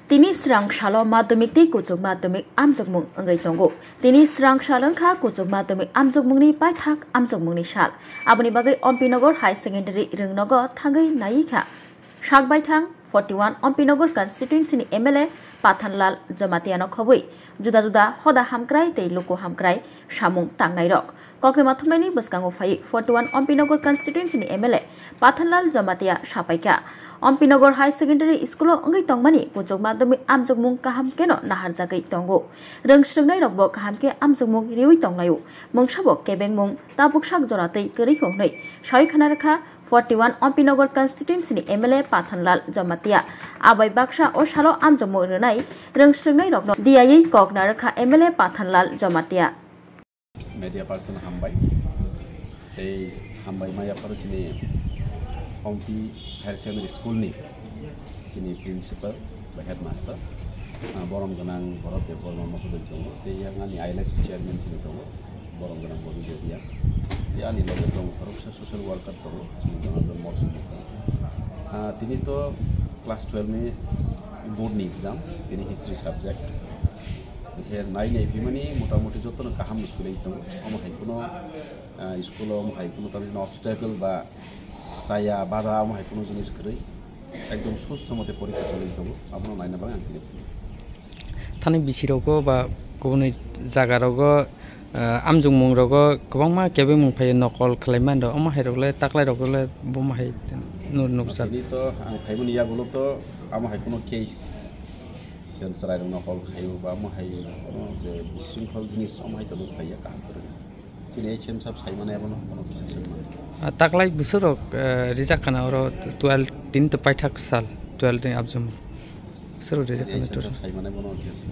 Tini serang shalo madumik ti kucuk madumik amjuk mung anggai tonggo. Tini serang shalong kha kucuk madumik amjuk mung ni pai thak amjuk mung ni shal. Aboni bagai Ompinogor High Secondary Rungnogo thangai nai kha. Shak bai thang 41 Ompinogor constituency ni MLA Pathanlal Jamatiano khobui. Juda hoda hamkrai tei loko hamkrai samung tangnai rok. Kokrima thumnaini boskango phai 41 Ompinogor constituency ni MLA Pathanlal Jamatia sapaika. Ompinogor High Secondary School anggai tongmani kucuk madumik amjuk mung kaham keno nahar jagai tongo. Rengsrungnai rokbo kaham ke amjuk mung riwi tonglayu. Mungsabo kebeng mung tabuk sak joratei keri hongnai. Sai khanarkha 41 Ompinogor constituency ni MLA Pathanlal Jamatia abai baksa o salo amjuk mung renai rengsrungnai rokno diai koknarkha MLA Pathanlal Jamatia. Media person hambai tei hambai maya persini Ompi Higher Secondary School ni sini principal by headmaster borom ganang borok de borom mo kudu tongo te yang ani ILS chairman sini tongo borom ganang bodi jodia ya ani logo tongo korupsi social worker tongo sini ganang don morsu tini to class 12 में board ni exam tini history subject हे नाई नै बिमानी मोटामोटी जतन काहाम सुलै tongo omo hai kuno school omo hai kuno tabi obstacle ba saya bada omo hai kuno jinis krai ekdom susto mote porikha cholai tongo abono naina bang angkile thani bisirogo ba gubuni jagarogo amjung mungrogo kwbangma kebe mungphai nokol khlaiman ro omo hairokle taklai rokle bom hai nur nuksa ini to ang thaimuni yagulo to omo hai kuno case dan serai dong nokol kayu ba mo hai je bisringkhol jinis omai to phaiya kaham kore chini HM sab sai mane abono kono bisesem taklai busurok rizak kana oro 12 tin to paithak sal 12 din abjum busuro rizak kana to sai mane bono bisesem